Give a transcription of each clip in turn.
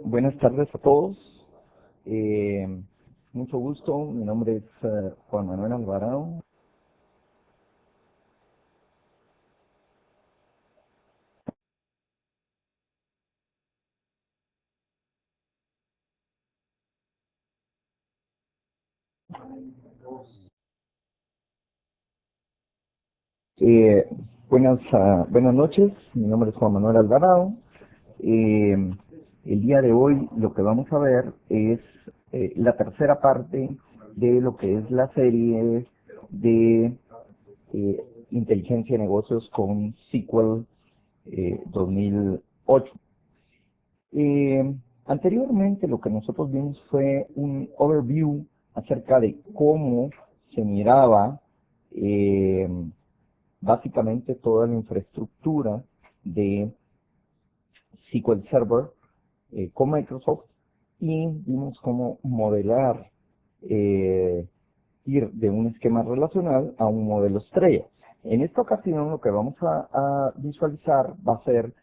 Buenas tardes a todos. Eh, Mucho gusto. Mi nombre es Juan Manuel Alvarado. Eh, Buenas noches. Mi nombre es Juan Manuel Alvarado. Eh, el día de hoy lo que vamos a ver es la tercera parte de lo que es la serie de inteligencia de negocios con SQL 2008. Eh, Anteriormente lo que nosotros vimos fue un overview acerca de cómo se miraba eh, básicamente toda la infraestructura de SQL Server con Microsoft, y vimos cómo modelar, eh, ir de un esquema relacional a un modelo estrella. En esta ocasión lo que vamos a visualizar va a ser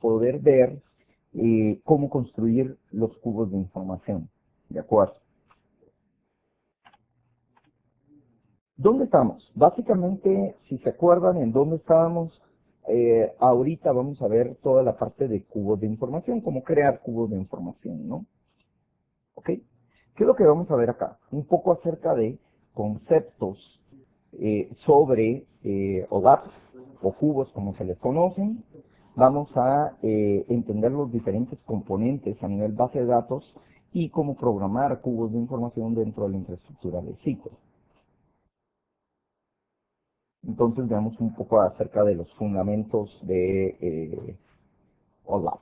poder ver cómo construir los cubos de información. ¿De acuerdo? ¿Dónde estamos? Básicamente, si se acuerdan en dónde estábamos, ahorita vamos a ver toda la parte de cubos de información, cómo crear cubos de información, ¿no? ¿Ok? ¿Qué es lo que vamos a ver acá? Un poco acerca de conceptos sobre OLAPs o cubos como se les conocen. Vamos a entender los diferentes componentes a nivel base de datos y cómo programar cubos de información dentro de la infraestructura de SQL. Entonces veamos un poco acerca de los fundamentos de OLAP.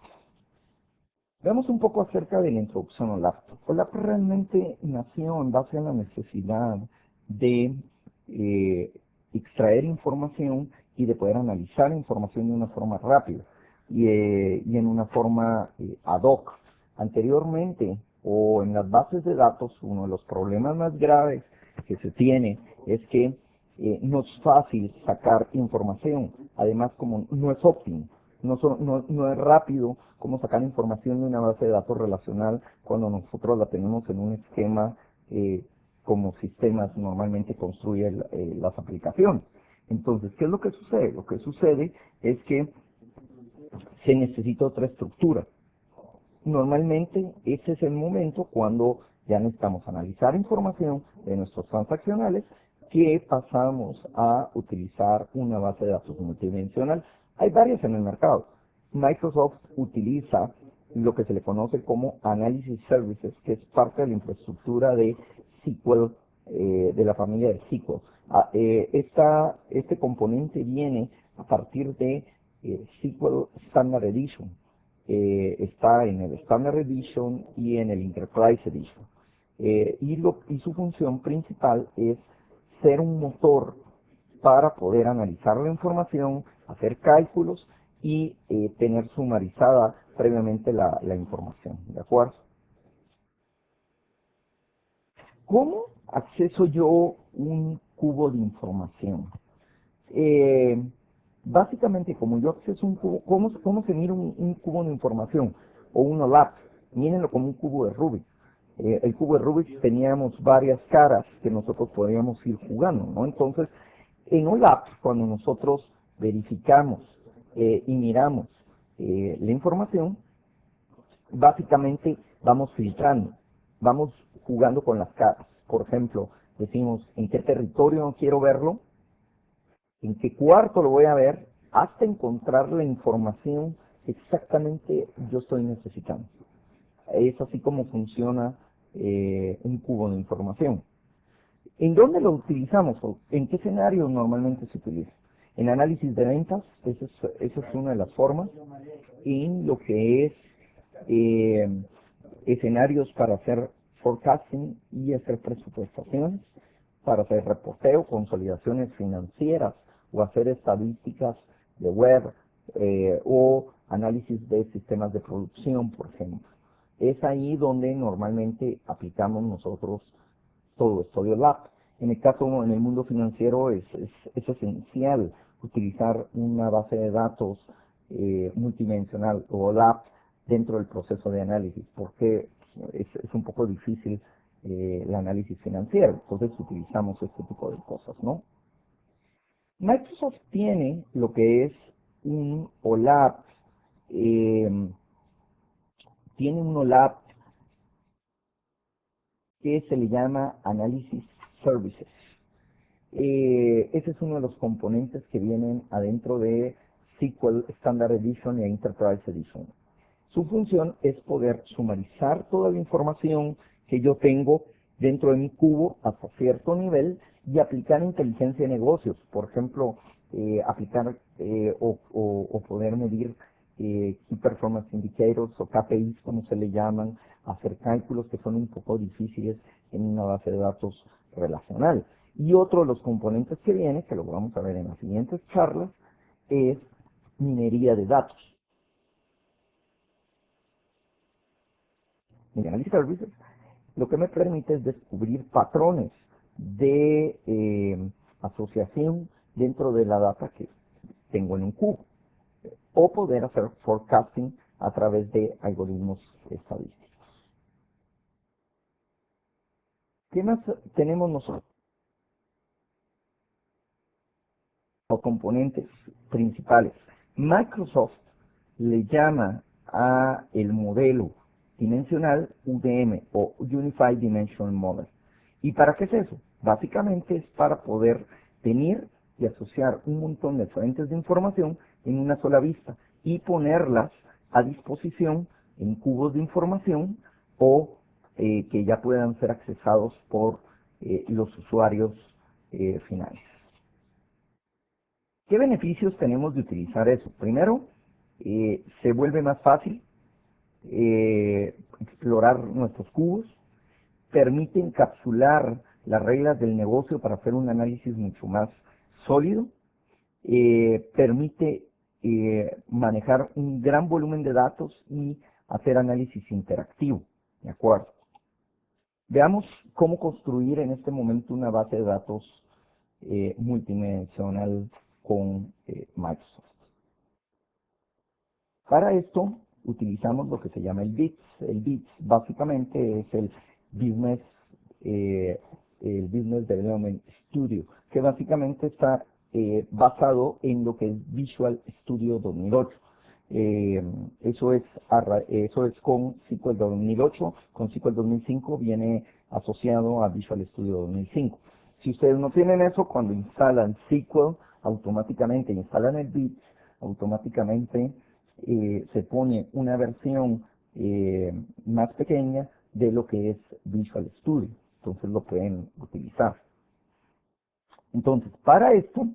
Veamos un poco acerca de la introducción a OLAP. OLAP realmente nació en base a la necesidad de eh, extraer información y de poder analizar información de una forma rápida y en una forma ad hoc. Anteriormente, o en las bases de datos, uno de los problemas más graves que se tiene es que no es fácil sacar información. Además, como no es óptimo, no es rápido como sacar información de una base de datos relacional cuando nosotros la tenemos en un esquema como sistemas normalmente construyen las aplicaciones. Entonces, ¿qué es lo que sucede? Lo que sucede es que se necesita otra estructura. Normalmente ese es el momento cuando ya necesitamos analizar información de nuestros transaccionales, que pasamos a utilizar una base de datos multidimensional. Hay varias en el mercado. Microsoft utiliza lo que se le conoce como Analysis Services, que es parte de la infraestructura de SQL, de la familia de SQL. Este componente viene a partir de SQL Standard Edition. Está en el Standard Edition y en el Enterprise Edition. Y su función principal es ser un motor para poder analizar la información, hacer cálculos y tener sumarizada previamente la información. ¿De acuerdo? ¿Cómo acceso yo un cubo de información? Eh, Básicamente, como yo acceso un cubo, ¿cómo se mira un cubo de información? O un OLAP, mírenlo como un cubo de Rubik. El cubo de Rubik teníamos varias caras que nosotros podíamos ir jugando, ¿no? Entonces, en OLAP, cuando nosotros verificamos y miramos la información, básicamente vamos filtrando, vamos jugando con las caras. Por ejemplo, decimos en qué territorio quiero verlo, en qué cuarto lo voy a ver, hasta encontrar la información que exactamente yo estoy necesitando. Es así como funciona un cubo de información. ¿En dónde lo utilizamos? ¿O en qué escenario normalmente se utiliza? En análisis de ventas, esa es una de las formas. En lo que es eh, escenarios para hacer forecasting y hacer presupuestaciones, para hacer reporteo, consolidaciones financieras o hacer estadísticas de web o análisis de sistemas de producción, por ejemplo. Es ahí donde normalmente aplicamos nosotros todo esto de OLAP. En el caso, en el mundo financiero, es esencial utilizar una base de datos multidimensional o OLAP dentro del proceso de análisis, porque es un poco difícil el análisis financiero, entonces utilizamos este tipo de cosas, ¿no? Microsoft tiene lo que es un OLAP, tiene un OLAP que se le llama Analysis Services. Ese es uno de los componentes que vienen adentro de SQL Standard Edition e Enterprise Edition. Su función es poder sumarizar toda la información que yo tengo dentro de mi cubo hasta cierto nivel y aplicar inteligencia de negocios. Por ejemplo, aplicar o poder medir Key Performance Indicators o KPIs, como se le llaman, hacer cálculos que son un poco difíciles en una base de datos relacional. Y otro de los componentes que viene, que lo vamos a ver en las siguientes charlas, es minería de datos. Mineral Services lo que me permite es descubrir patrones de asociación dentro de la data que tengo en un cubo, o poder hacer forecasting a través de algoritmos estadísticos. ¿Qué más tenemos nosotros? O componentes principales. Microsoft le llama a el modelo dimensional UDM o Unified Dimension Model. ¿Y para qué es eso? Básicamente es para poder venir y asociar un montón de fuentes de información en una sola vista y ponerlas a disposición en cubos de información o que ya puedan ser accesados por los usuarios finales. ¿Qué beneficios tenemos de utilizar eso? Primero, se vuelve más fácil explorar nuestros cubos, permite encapsular las reglas del negocio para hacer un análisis mucho más sólido, permite manejar un gran volumen de datos y hacer análisis interactivo, ¿de acuerdo? Veamos cómo construir en este momento una base de datos multidimensional con Microsoft. Para esto utilizamos lo que se llama el BITS. El BITS básicamente es el Business Development Studio, que básicamente está basado en lo que es Visual Studio 2008. Eso es con SQL 2008, con SQL 2005 viene asociado a Visual Studio 2005. Si ustedes no tienen eso, cuando instalan SQL, automáticamente instalan el BITS, automáticamente se pone una versión más pequeña de lo que es Visual Studio. Entonces lo pueden utilizar. Entonces, para esto,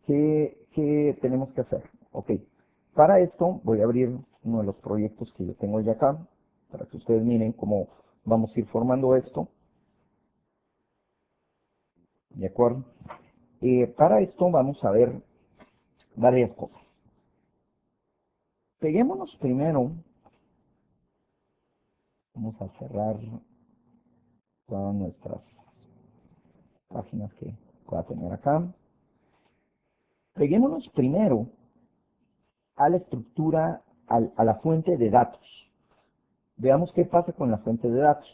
¿qué tenemos que hacer? Ok, para esto voy a abrir uno de los proyectos que yo tengo ya acá, para que ustedes miren cómo vamos a ir formando esto. ¿De acuerdo? Para esto vamos a ver varias cosas. Peguémonos primero, vamos a cerrar todas nuestras páginas que pueda tener acá. Peguémonos primero a la estructura, a la fuente de datos. Veamos qué pasa con la fuente de datos.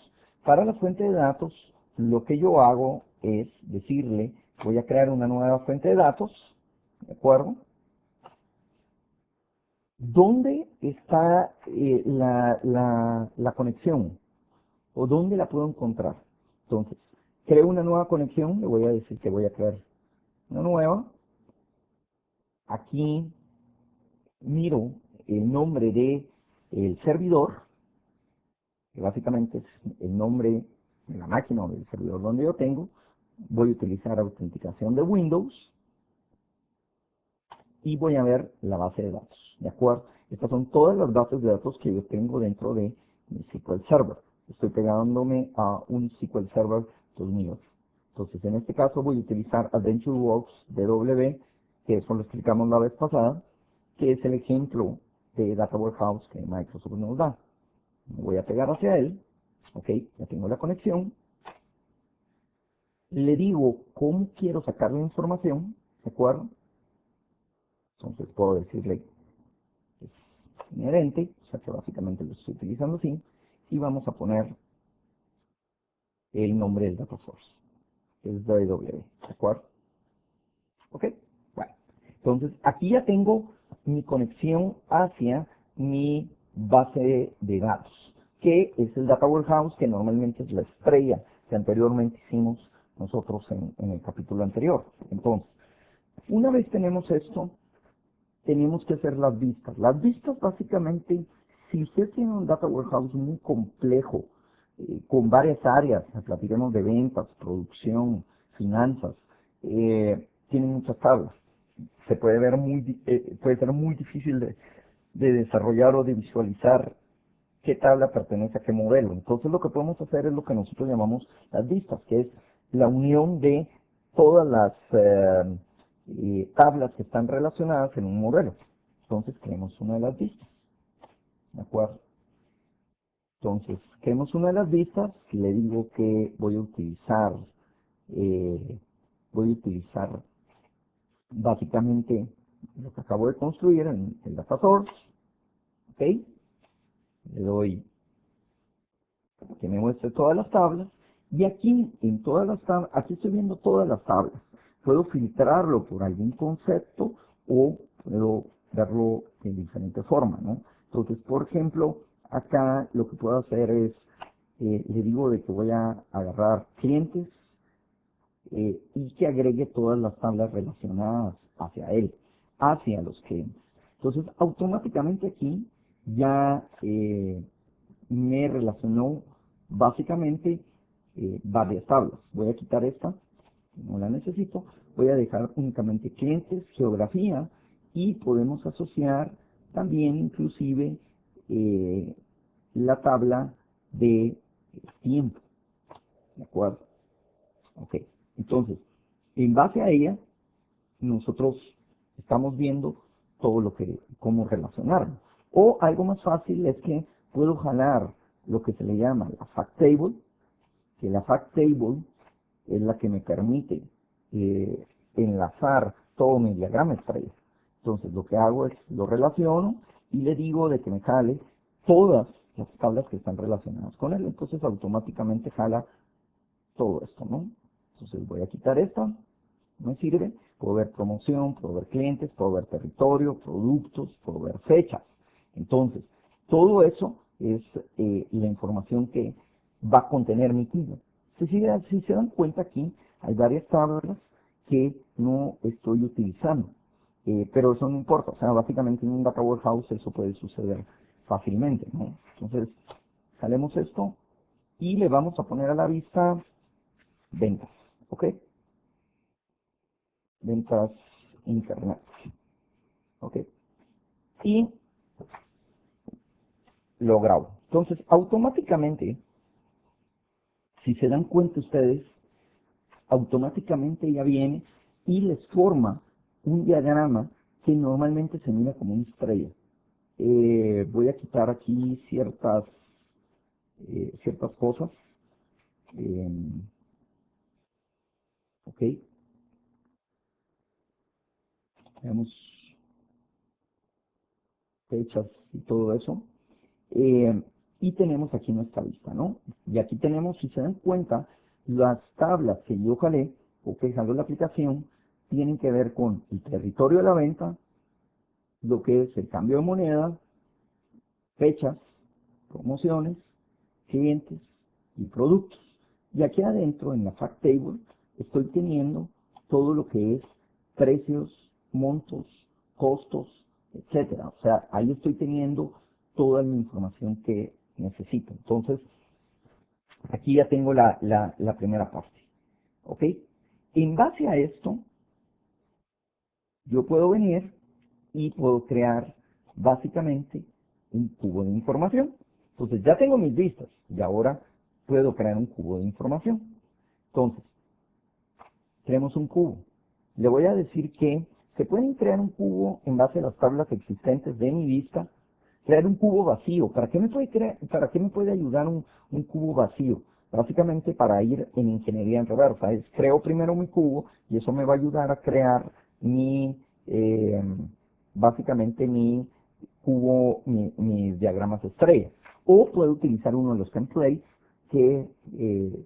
Para la fuente de datos, lo que yo hago es decirle, voy a crear una nueva fuente de datos, ¿de acuerdo? ¿Dónde está la conexión? ¿O dónde la puedo encontrar? Entonces, creo una nueva conexión, le voy a decir que voy a crear una nueva. Aquí miro el nombre de el servidor, que básicamente es el nombre de la máquina o del servidor donde yo tengo. Voy a utilizar autenticación de Windows y voy a ver la base de datos, ¿de acuerdo? Estas son todas las bases de datos que yo tengo dentro de mi SQL Server. Estoy pegándome a un SQL Server 2008. Entonces, en este caso voy a utilizar AdventureWorks DW, que eso lo explicamos la vez pasada, que es el ejemplo de Data Warehouse que Microsoft nos da. Me voy a pegar hacia él, ok, ya tengo la conexión, le digo cómo quiero sacar la información, ¿de acuerdo? Entonces puedo decirle que es inherente, o sea que básicamente lo estoy utilizando así, y vamos a poner el nombre del data source, que es DW, ¿de acuerdo? ¿Ok? Bueno, entonces aquí ya tengo mi conexión hacia mi base de datos, que es el Data Warehouse, que normalmente es la estrella que anteriormente hicimos nosotros en el capítulo anterior. Entonces, una vez tenemos esto, tenemos que hacer las vistas. Las vistas básicamente, si usted tiene un Data Warehouse muy complejo, con varias áreas, platiquemos de ventas, producción, finanzas, tiene muchas tablas. Se puede ver puede ser muy difícil de desarrollar o de visualizar qué tabla pertenece a qué modelo. Entonces lo que podemos hacer es lo que nosotros llamamos las vistas, que es la unión de todas las tablas que están relacionadas en un modelo. Entonces creemos una de las vistas, ¿de acuerdo? Entonces creemos una de las vistas, le digo que eh, voy a utilizar básicamente lo que acabo de construir en el data source, ¿ok? Le doy que me muestre todas las tablas, y aquí en todas las tablas, aquí estoy viendo todas las tablas. Puedo filtrarlo por algún concepto o puedo verlo en diferente forma, ¿no? Entonces, por ejemplo, acá lo que puedo hacer es, le digo de que voy a agarrar clientes y que agregue todas las tablas relacionadas hacia él, hacia los clientes. Entonces, automáticamente aquí ya me relacionó básicamente varias tablas. Voy a quitar esta, no la necesito. Voy a dejar únicamente clientes, geografía, y podemos asociar también inclusive la tabla de tiempo. ¿De acuerdo? Ok. Entonces, en base a ella, nosotros estamos viendo todo lo que, cómo relacionarlo. O algo más fácil es que puedo jalar lo que se le llama la fact table, que la fact table es la que me permite enlazar todo mi diagrama estrella. Entonces lo que hago es lo relaciono y le digo de que me jale todas las tablas que están relacionadas con él. Entonces automáticamente jala todo esto, ¿no? Entonces voy a quitar esta, no me sirve. Puedo ver promoción, puedo ver clientes, puedo ver territorio, productos, puedo ver fechas. Entonces, todo eso es la información que va a contener mi cubo. Si se dan cuenta aquí, hay varias tablas que no estoy utilizando. Pero eso no importa, o sea, básicamente en un Data Warehouse eso puede suceder fácilmente, ¿no? Entonces, salemos esto y le vamos a poner a la vista ventas, ¿ok? Ventas internet, ¿ok? Y lo grabo. Entonces, automáticamente, si se dan cuenta ustedes, automáticamente ya viene y les forma un diagrama que normalmente se mira como una estrella. Voy a quitar aquí ciertas cosas. Ok, veamos fechas y todo eso. Eh, y tenemos aquí nuestra lista, ¿no? Y aquí tenemos, si se dan cuenta, las tablas que yo jalé o que jaló la aplicación tienen que ver con el territorio de la venta, lo que es el cambio de moneda, fechas, promociones, clientes y productos. Y aquí adentro en la fact table estoy teniendo todo lo que es precios, montos, costos, etcétera. O sea, ahí estoy teniendo toda la información que necesito. Entonces, aquí ya tengo la primera parte. ¿Ok? En base a esto, yo puedo venir y puedo crear básicamente un cubo de información. Entonces ya tengo mis vistas y ahora puedo crear un cubo de información. Entonces, creemos un cubo. Le voy a decir que se pueden crear un cubo en base a las tablas existentes de mi vista, crear un cubo vacío. ¿Para qué me puede ayudar un cubo vacío? básicamente para ir en ingeniería en reversa. Es creo primero mi cubo y eso me va a ayudar a crear mi, básicamente mi cubo, mis diagramas estrella. O puedo utilizar uno de los templates que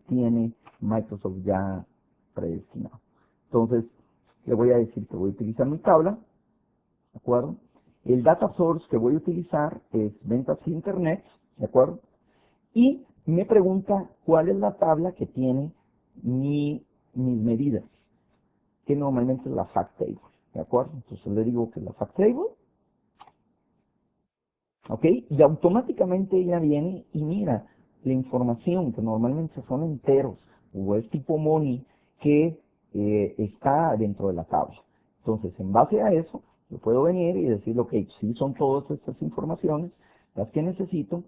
tiene Microsoft ya predestinado. Entonces, le voy a decir que voy a utilizar mi tabla, ¿de acuerdo? El data source que voy a utilizar es ventas internet, ¿de acuerdo? Y me pregunta cuál es la tabla que tiene mis medidas, que normalmente es la fact table, ¿de acuerdo? Entonces le digo que es la fact table, ¿ok? Y automáticamente ella viene y mira la información, que normalmente son enteros, o es tipo money, que está dentro de la tabla. Entonces, en base a eso, yo puedo venir y decir, ok, si son todas estas informaciones, las que necesito.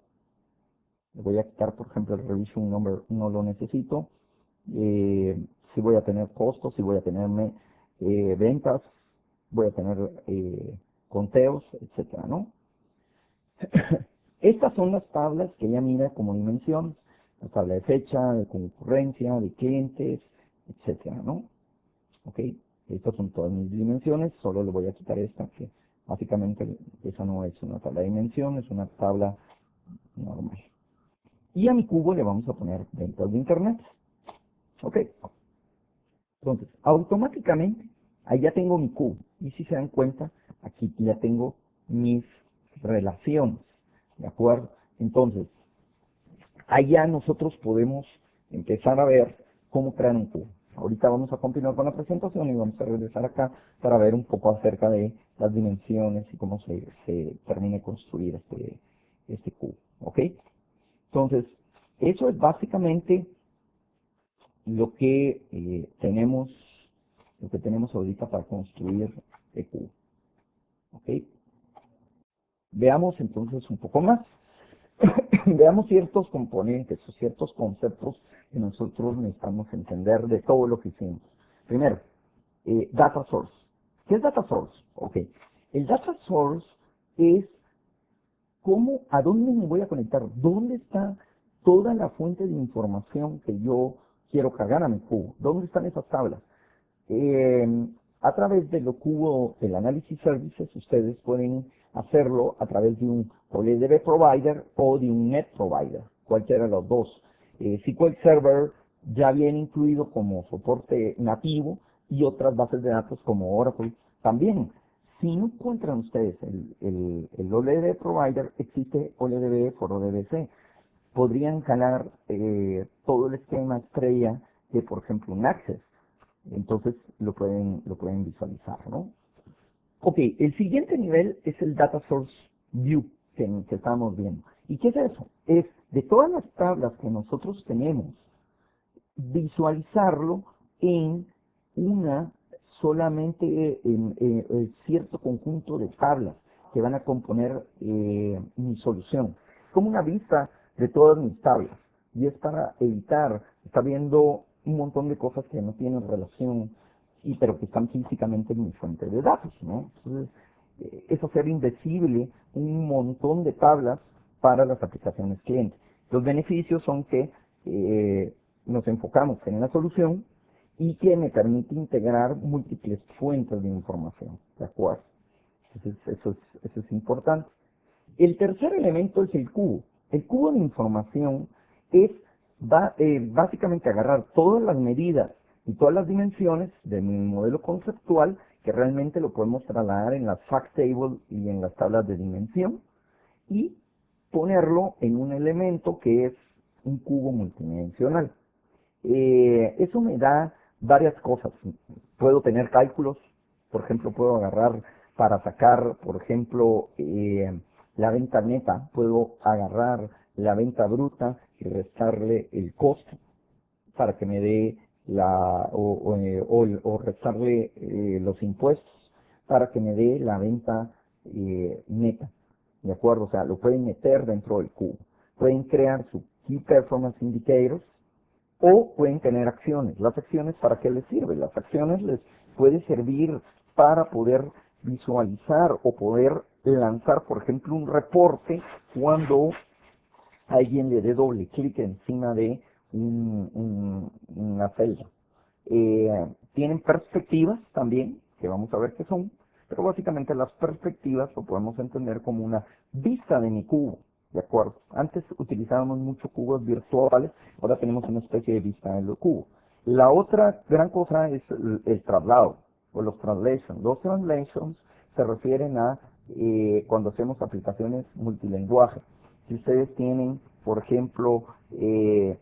Le voy a quitar, por ejemplo, el revision number, no lo necesito. Si voy a tener costos, si voy a tener ventas, voy a tener conteos, etcétera, ¿no? Estas son las tablas que ella mira como dimensiones, la tabla de fecha, de concurrencia, de clientes, etcétera, ¿no? Ok, estas son todas mis dimensiones, solo le voy a quitar esta, que básicamente esa no es una tabla de dimensiones, es una tabla normal. Y a mi cubo le vamos a poner ventas de internet. Ok, entonces automáticamente ahí ya tengo mi cubo, y si se dan cuenta, aquí ya tengo mis relaciones, ¿de acuerdo? Entonces, allá nosotros podemos empezar a ver cómo crear un cubo. Ahorita vamos a continuar con la presentación y vamos a regresar acá para ver un poco acerca de las dimensiones y cómo se termina de construir este cubo. ¿Ok? Entonces, eso es básicamente lo que tenemos ahorita para construir el cubo. ¿Ok? Veamos entonces un poco más. Veamos ciertos componentes o ciertos conceptos que nosotros necesitamos entender de todo lo que hicimos. Primero, data source. ¿Qué es data source? Ok. El data source es a dónde me voy a conectar, dónde está toda la fuente de información que yo quiero cargar a mi cubo, dónde están esas tablas. A través de lo cubo del Analysis Services, ustedes pueden hacerlo a través de un OLEDB Provider o de un Net Provider, cualquiera de los dos. SQL Server ya viene incluido como soporte nativo y otras bases de datos como Oracle también. Si no encuentran ustedes el OLEDB Provider, existe OLEDB for ODBC. Podrían jalar todo el esquema estrella de, por ejemplo, un Access. Entonces lo pueden visualizar, ¿no? Ok, el siguiente nivel es el Data Source View que estamos viendo. ¿Y qué es eso? Es de todas las tablas que nosotros tenemos, visualizarlo en solamente en cierto conjunto de tablas que van a componer mi solución. Como una vista de todas mis tablas. Y es para evitar, está viendo un montón de cosas que no tienen relación, pero que están físicamente en mi fuente de datos, ¿no? Entonces, es hacer invisible un montón de tablas para las aplicaciones clientes. Los beneficios son que nos enfocamos en la solución y que me permite integrar múltiples fuentes de información, ¿de acuerdo? Entonces, eso es importante. El tercer elemento es el cubo. El cubo de información es básicamente agarrar todas las medidas y todas las dimensiones de mi modelo conceptual, que realmente lo podemos trasladar en las fact table y en las tablas de dimensión, y ponerlo en un elemento que es un cubo multidimensional. Eso me da varias cosas. Puedo tener cálculos, por ejemplo, puedo agarrar para sacar, por ejemplo, la venta neta, puedo agarrar la venta bruta y restarle el costo para que me dé o restarle los impuestos para que me dé la venta neta. ¿De acuerdo? O sea, lo pueden meter dentro del cubo. Pueden crear su Key Performance Indicators o pueden tener acciones. Las acciones, ¿para qué les sirven? Las acciones les puede servir para poder visualizar o poder lanzar, por ejemplo, un reporte cuando alguien le dé doble clic encima de una celda. Tienen perspectivas también, que vamos a ver qué son, pero básicamente las perspectivas lo podemos entender como una vista de mi cubo, ¿de acuerdo? Antes utilizábamos muchos cubos virtuales, ahora tenemos una especie de vista del cubo. La otra gran cosa es el traslado, o los translations. Los translations se refieren a cuando hacemos aplicaciones multilingüe. Si ustedes tienen, por ejemplo, un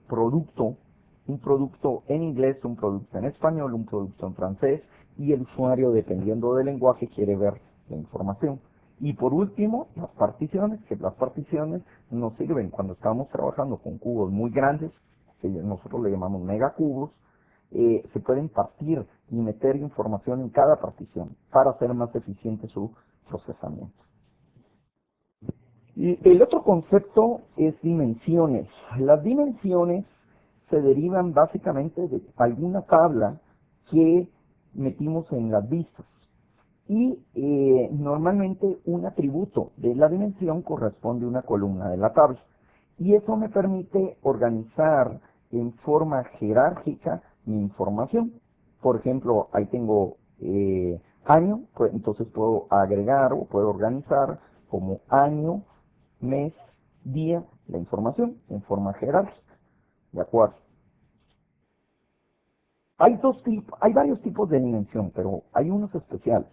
producto en inglés, un producto en español, un producto en francés, y el usuario, dependiendo del lenguaje, quiere ver la información. Y por último, las particiones, que las particiones nos sirven cuando estamos trabajando con cubos muy grandes, que nosotros le llamamos megacubos. Se pueden partir y meter información en cada partición para hacer más eficiente su procesamiento. Y el otro concepto es dimensiones. Las dimensiones se derivan básicamente de alguna tabla que metimos en las vistas. Y normalmente un atributo de la dimensión corresponde a una columna de la tabla. Y eso me permite organizar en forma jerárquica mi información. Por ejemplo, ahí tengo año, pues entonces puedo agregar o puedo organizar como año, mes, día, la información en forma jerárquica. ¿De acuerdo? Hay varios tipos de dimensión, pero hay unos especiales.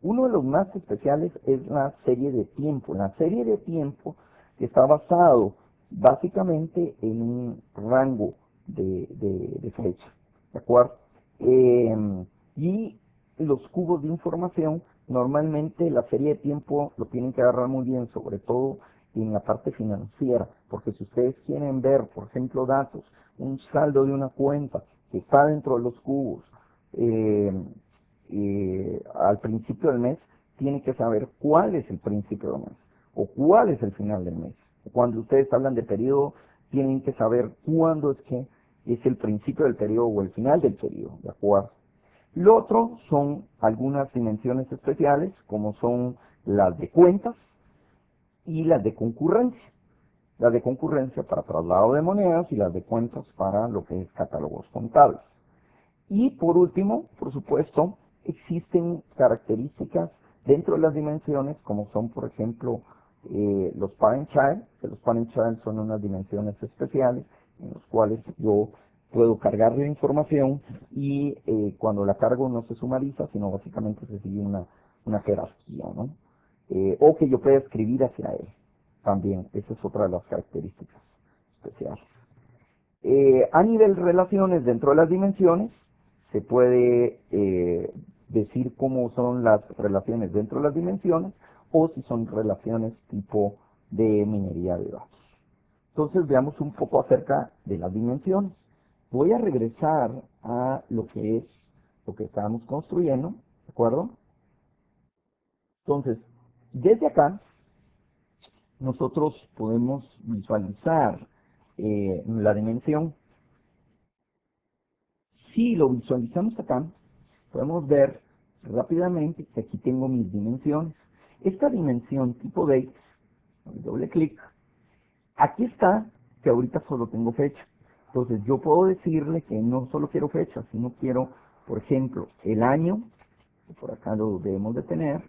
Uno de los más especiales es la serie de tiempo. La serie de tiempo está basado básicamente en un rango de fecha. ¿De acuerdo? Y los cubos de información, normalmente la serie de tiempo lo tienen que agarrar muy bien, sobre todo en la parte financiera, porque si ustedes quieren ver, por ejemplo, datos, un saldo de una cuenta que está dentro de los cubos, al principio del mes, tiene que saber cuál es el principio del mes o cuál es el final del mes. Cuando ustedes hablan de periodo, tienen que saber cuándo es que es el principio del periodo o el final del periodo, ¿de acuerdo? Lo otro son algunas dimensiones especiales, como son las de cuentas y las de concurrencia. Las de concurrencia para traslado de monedas y las de cuentas para lo que es catálogos contables. Y por último, por supuesto, existen características dentro de las dimensiones, como son, por ejemplo, los parent-child, que los parent-child son unas dimensiones especiales en los cuales yo puedo cargar la información y cuando la cargo no se sumariza, sino básicamente se sigue una jerarquía, ¿no? O que yo pueda escribir hacia él. También, esa es otra de las características especiales. A nivel relaciones dentro de las dimensiones, se puede decir cómo son las relaciones dentro de las dimensiones o si son relaciones tipo de minería de datos. Entonces veamos un poco acerca de las dimensiones. Voy a regresar a lo que es lo que estábamos construyendo, ¿de acuerdo? Entonces, desde acá, nosotros podemos visualizar la dimensión. Si lo visualizamos acá, podemos ver rápidamente que aquí tengo mis dimensiones. Esta dimensión tipo date, doble clic, aquí está que ahorita solo tengo fecha. Entonces yo puedo decirle que no solo quiero fecha, sino quiero, por ejemplo, el año, que por acá lo debemos de tener,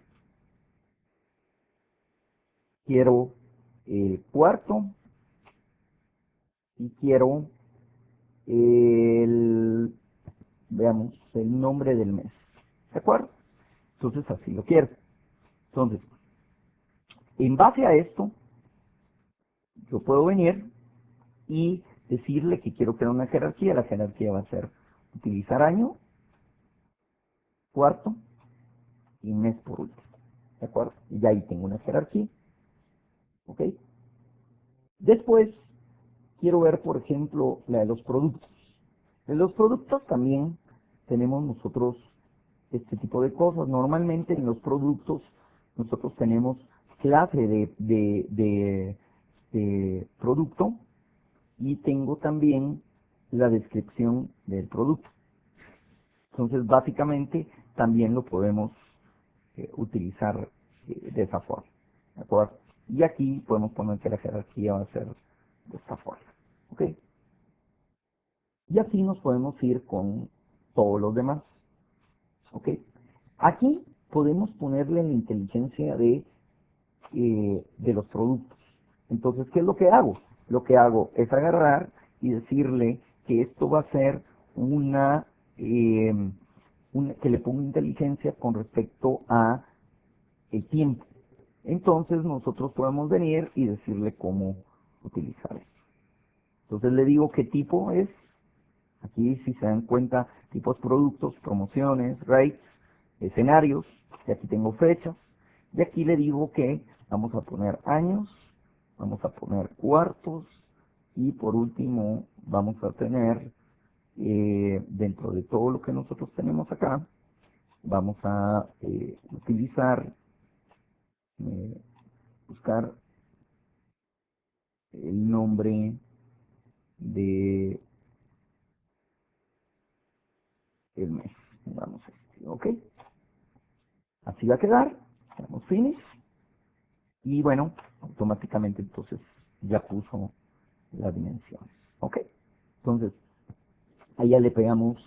quiero el cuarto y quiero el, veamos, el nombre del mes. ¿De acuerdo? Entonces así lo quiero. Entonces, en base a esto, yo puedo venir y decirle que quiero crear una jerarquía. La jerarquía va a ser utilizar año, cuarto y mes por último. ¿De acuerdo? Y ya ahí tengo una jerarquía. ¿Ok? Después, quiero ver, por ejemplo, la de los productos. En los productos también tenemos nosotros este tipo de cosas. Normalmente en los productos nosotros tenemos clase de producto y tengo también la descripción del producto. Entonces, básicamente, también lo podemos utilizar de esa forma. ¿De acuerdo? Y aquí podemos poner que la jerarquía va a ser de esta forma. ¿Ok? Y así nos podemos ir con todos los demás. ¿Ok? Aquí podemos ponerle la inteligencia de los productos. Entonces, ¿qué es lo que hago? Lo que hago es agarrar y decirle que esto va a ser que le ponga inteligencia con respecto a el tiempo. Entonces nosotros podemos venir y decirle cómo utilizar esto. Entonces le digo qué tipo es. Aquí, si se dan cuenta, tipos productos, promociones, rates, escenarios. Y aquí tengo fechas. Y aquí le digo que vamos a poner años, vamos a poner cuartos, y por último vamos a tener, dentro de todo lo que nosotros tenemos acá, vamos a utilizar, buscar el nombre de el mes. Vamos a este, ok. Así va a quedar. Damos finish. Y bueno, automáticamente entonces ya puso las dimensiones. Ok. Entonces, ahí ya le pegamos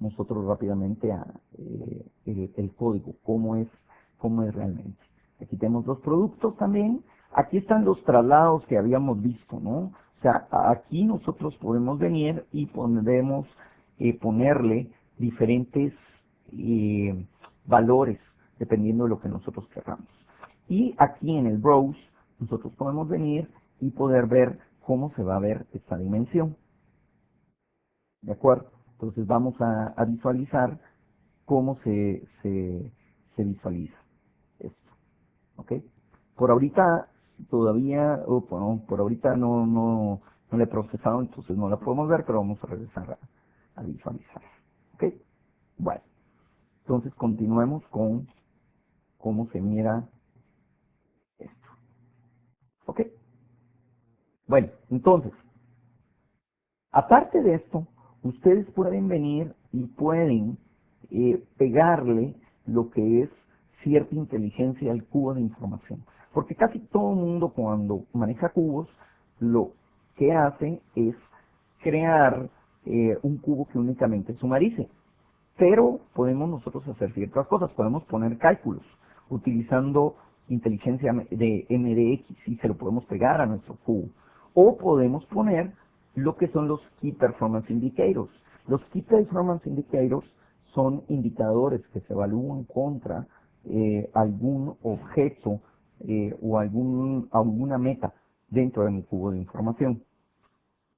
nosotros rápidamente a el código, cómo es realmente. Aquí tenemos los productos también. Aquí están los traslados que habíamos visto, ¿no? O sea, aquí nosotros podemos venir y podemos ponerle diferentes valores dependiendo de lo que nosotros queramos. Y aquí en el browse nosotros podemos venir y poder ver cómo se va a ver esta dimensión. ¿De acuerdo? Entonces vamos a visualizar cómo se visualiza esto. ¿Ok? Por ahorita todavía, bueno, por ahorita no la he procesado, entonces no la podemos ver, pero vamos a regresar a visualizar. ¿Ok? Bueno, entonces continuemos con cómo se mira esto. ¿Ok? Bueno, entonces, aparte de esto, ustedes pueden venir y pueden pegarle lo que es cierta inteligencia al cubo de información. Porque casi todo el mundo cuando maneja cubos, lo que hace es crear un cubo que únicamente sumarice. Pero podemos nosotros hacer ciertas cosas, podemos poner cálculos utilizando inteligencia de MDX y se lo podemos pegar a nuestro cubo. O podemos poner lo que son los Key Performance Indicators. Los Key Performance Indicators son indicadores que se evalúan contra algún objeto o alguna meta dentro de mi cubo de información.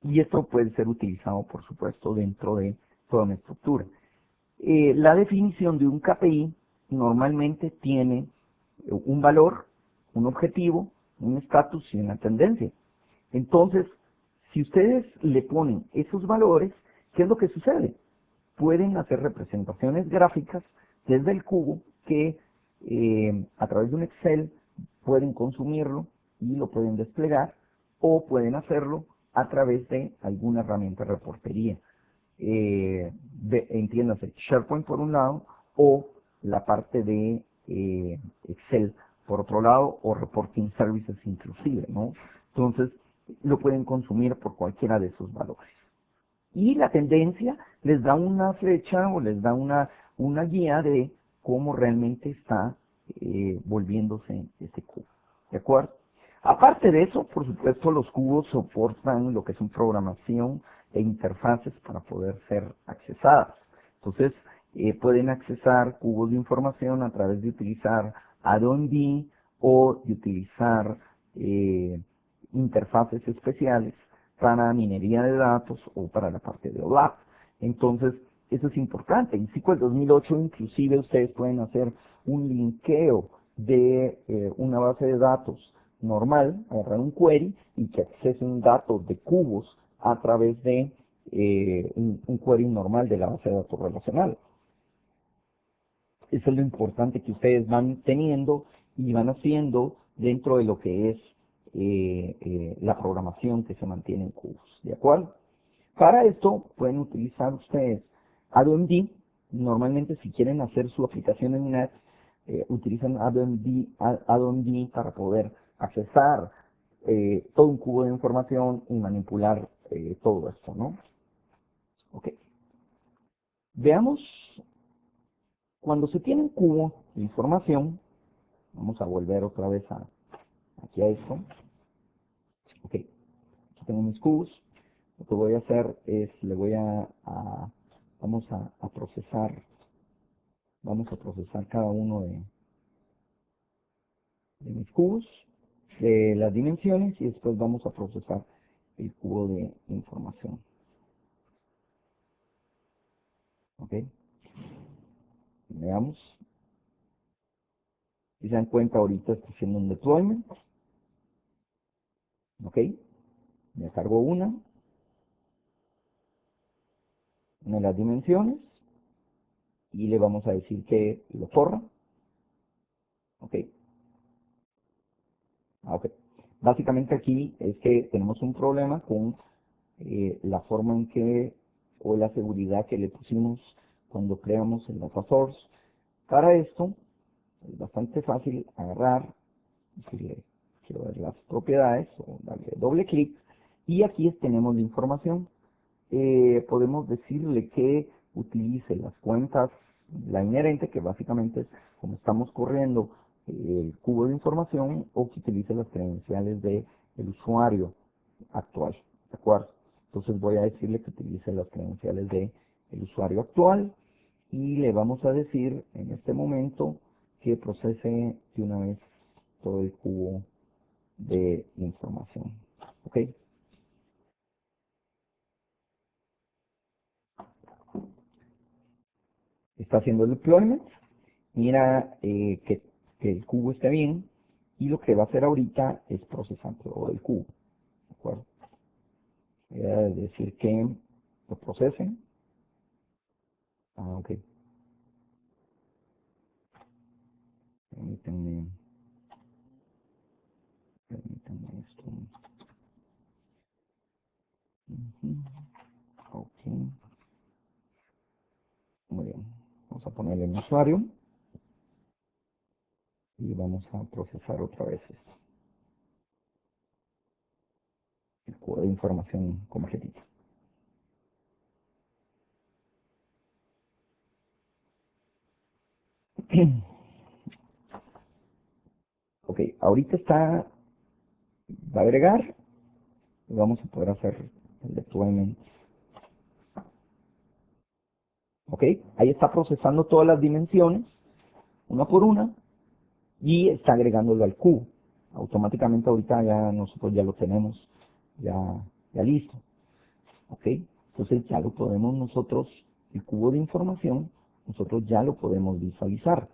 Y esto puede ser utilizado, por supuesto, dentro de toda mi estructura. La definición de un KPI normalmente tiene un valor, un objetivo, un estatus y una tendencia. Entonces, si ustedes le ponen esos valores, ¿qué es lo que sucede? Pueden hacer representaciones gráficas desde el cubo que a través de un Excel pueden consumirlo y lo pueden desplegar, o pueden hacerlo a través de alguna herramienta de reportería. Entiéndase, SharePoint por un lado, o la parte de Excel por otro lado, o Reporting Services inclusive, ¿no? Entonces, lo pueden consumir por cualquiera de esos valores. Y la tendencia les da una flecha o les da una guía de cómo realmente está volviéndose este cubo. ¿De acuerdo? Aparte de eso, por supuesto, los cubos soportan lo que es programación e interfaces para poder ser accesadas. Entonces, pueden accesar cubos de información a través de utilizar AddonB o de utilizar interfaces especiales para minería de datos o para la parte de OLAP. Entonces, eso es importante. En SQL 2008 inclusive ustedes pueden hacer un linkeo de una base de datos normal, agarrar un query y que accese un dato de cubos a través de un query normal de la base de datos relacional. Eso es lo importante que ustedes van teniendo y van haciendo dentro de lo que es la programación que se mantiene en cubos. ¿De acuerdo? Para esto pueden utilizar ustedes AddonB. Normalmente si quieren hacer su aplicación en Net, utilizan AddonB para poder accesar todo un cubo de información y manipular todo esto, ¿no? Ok. Veamos, cuando se tiene un cubo de información, vamos a volver otra vez aquí a esto. Ok, aquí tengo mis cubos. Lo que voy a hacer es, vamos a procesar cada uno de mis cubos, de las dimensiones, y después vamos a procesar el cubo de información. Ok, veamos. Si se dan cuenta, ahorita estoy haciendo un deployment. Ok, me cargo una de las dimensiones y le vamos a decir que lo corra. Ok, ok. Básicamente aquí es que tenemos un problema con la forma en que, o la seguridad que le pusimos cuando creamos el data source. Para esto es bastante fácil agarrar, decirle, quiero ver las propiedades, o darle doble clic, y aquí tenemos la información. Podemos decirle que utilice las cuentas, la inherente, que básicamente es como estamos corriendo el cubo de información, o que utilice las credenciales del usuario actual, ¿de acuerdo? Entonces voy a decirle que utilice las credenciales del usuario actual, y le vamos a decir en este momento que procese de una vez todo el cubo de información. ¿Ok? Está haciendo el deployment, mira que el cubo esté bien, y lo que va a hacer ahorita es procesar todo el cubo. ¿De acuerdo? Voy a decir que lo procesen. Ok. Permítanme, permítanme esto. Ujú. Ok. Muy bien. Vamos a ponerle un usuario y vamos a procesar otra vez esto. El cubo de información completito. Ok, ahorita va a agregar, y vamos a poder hacer el deployment. Ok, ahí está procesando todas las dimensiones, una por una, y está agregándolo al cubo. Automáticamente ahorita ya nosotros ya lo tenemos, ya, ya listo. Ok, entonces ya lo podemos nosotros, el cubo de información, nosotros ya lo podemos visualizar.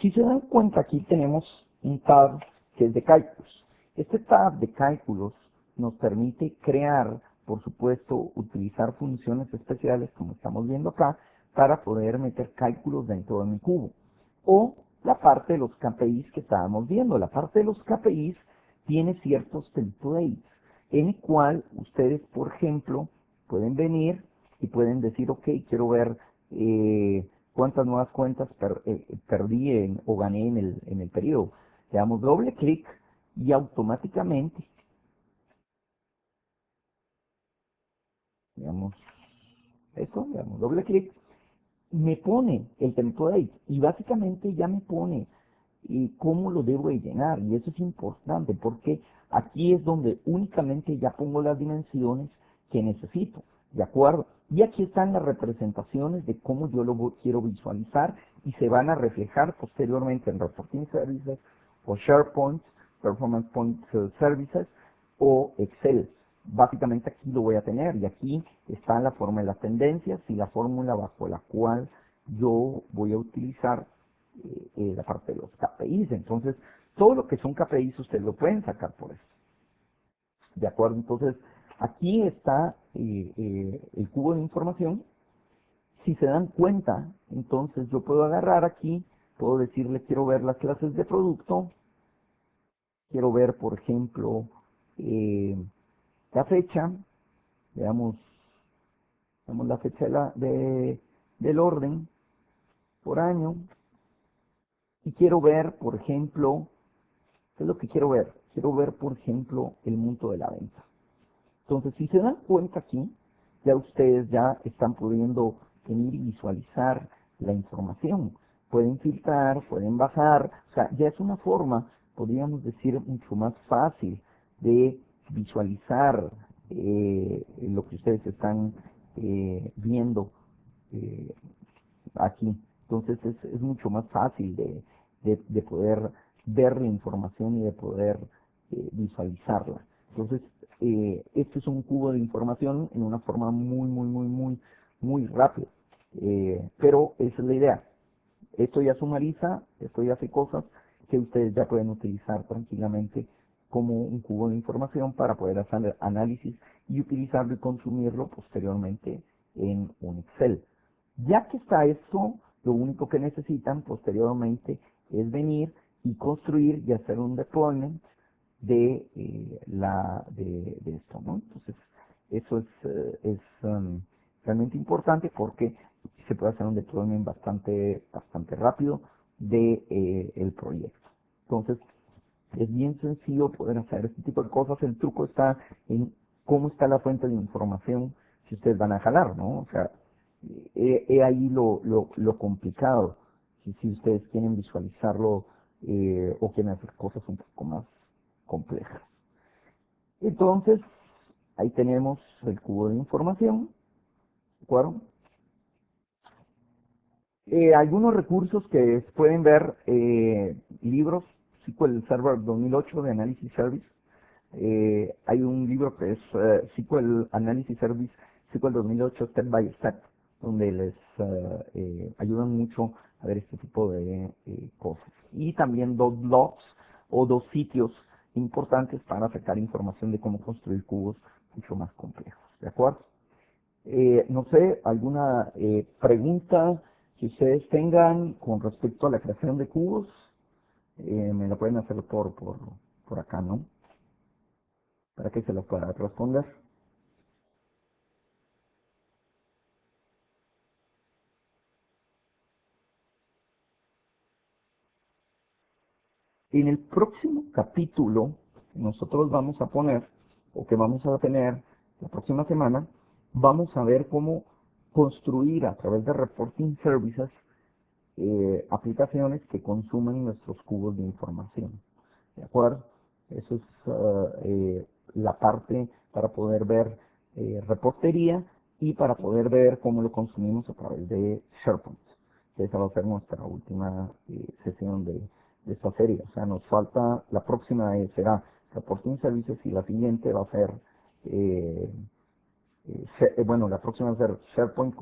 Si se dan cuenta, aquí tenemos un tab que es de cálculos. Este tab de cálculos nos permite crear, por supuesto, utilizar funciones especiales, como estamos viendo acá, para poder meter cálculos dentro de mi cubo. O la parte de los KPIs que estábamos viendo. La parte de los KPIs tiene ciertos templates, en el cual ustedes, por ejemplo, pueden venir y pueden decir, ok, quiero ver cuántas nuevas cuentas perdí o gané en el periodo. Le damos doble clic y automáticamente, digamos, eso, le damos doble clic, me pone el template y básicamente ya me pone cómo lo debo de llenar, y eso es importante porque aquí es donde únicamente ya pongo las dimensiones que necesito, ¿de acuerdo? Y aquí están las representaciones de cómo yo quiero visualizar, y se van a reflejar posteriormente en Reporting Services o SharePoint, Performance Point Services o Excel. Básicamente aquí lo voy a tener, y aquí está la forma de las tendencias y la fórmula bajo la cual yo voy a utilizar la parte de los KPIs. Entonces, todo lo que son KPIs ustedes lo pueden sacar por eso. ¿De acuerdo? Entonces, aquí está el cubo de información. Si se dan cuenta, entonces yo puedo agarrar aquí, puedo decirle, quiero ver las clases de producto, quiero ver, por ejemplo, la fecha, veamos, la fecha del orden por año, y quiero ver, por ejemplo, ¿qué es lo que quiero ver? Quiero ver, por ejemplo, el monto de la venta. Entonces, si se dan cuenta aquí, ya ustedes ya están pudiendo venir y visualizar la información. Pueden filtrar, pueden bajar, o sea, ya es una forma, podríamos decir, mucho más fácil de visualizar lo que ustedes están viendo eh, aquí. Entonces es mucho más fácil de poder ver la información y de poder visualizarla. Entonces, esto es un cubo de información en una forma muy rápida. Pero esa es la idea. Esto ya sumariza, esto ya hace cosas que ustedes ya pueden utilizar tranquilamente como un cubo de información para poder hacer análisis y utilizarlo y consumirlo posteriormente en un Excel. Ya que está esto, lo único que necesitan posteriormente es venir y construir y hacer un deployment de esto, ¿no? Entonces, eso es realmente importante porque se puede hacer un deployment bastante rápido de el proyecto. Entonces, es bien sencillo poder hacer este tipo de cosas. El truco está en cómo está la fuente de información si ustedes van a jalar, ¿no? O sea, he ahí lo complicado, si ustedes quieren visualizarlo o quieren hacer cosas un poco más complejas. Entonces, ahí tenemos el cubo de información, ¿de acuerdo? Algunos recursos que pueden ver, libros, SQL Server 2008 de Analysis Service. Hay un libro que es SQL Analysis Service, SQL 2008 Step by Step, donde les ayudan mucho a ver este tipo de cosas. Y también dos blogs o dos sitios importantes para sacar información de cómo construir cubos mucho más complejos. ¿De acuerdo? No sé, alguna pregunta que ustedes tengan con respecto a la creación de cubos, me la pueden hacer por acá, ¿no? Para que se las pueda responder. En el próximo capítulo, nosotros vamos a poner, o que vamos a tener la próxima semana, vamos a ver cómo construir a través de Reporting Services aplicaciones que consumen nuestros cubos de información. ¿De acuerdo? Eso es la parte para poder ver reportería y para poder ver cómo lo consumimos a través de SharePoint. Esa va a ser nuestra última sesión de esta serie. O sea, nos falta, la próxima será Reporting Services y la siguiente va a ser, bueno, la próxima va a ser SharePoint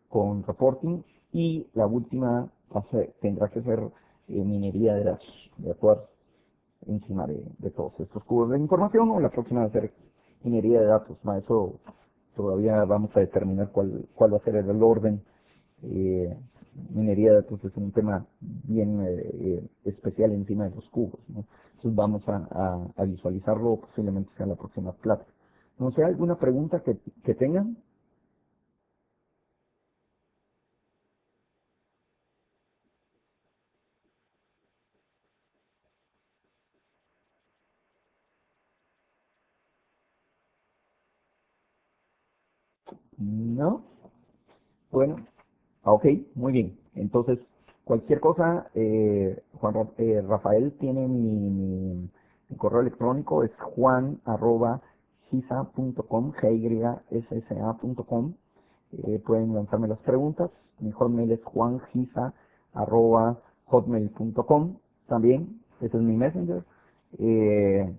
con Reporting y la última tendrá que ser minería de datos, ¿de acuerdo? Encima de todos estos cubos de información, o la próxima va a ser minería de datos. Eso todavía vamos a determinar cuál va a ser el orden. Eh, Minería de datos es un tema bien especial encima de los cubos, ¿no? Entonces vamos a visualizarlo, posiblemente sea la próxima plática. No sé, ¿alguna pregunta que tengan? ¿No? Bueno, ok, muy bien. Entonces, cualquier cosa, Rafael tiene mi correo electrónico, es juan@gisa.com, gyssa.com. Pueden lanzarme las preguntas. Mi hotmail es juangisa@hotmail.com. También, ese es mi messenger.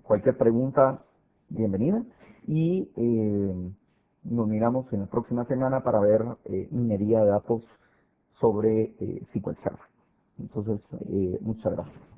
Cualquier pregunta, bienvenida. Y nos miramos en la próxima semana para ver minería de datos sobre SQL Server. Entonces, muchas gracias.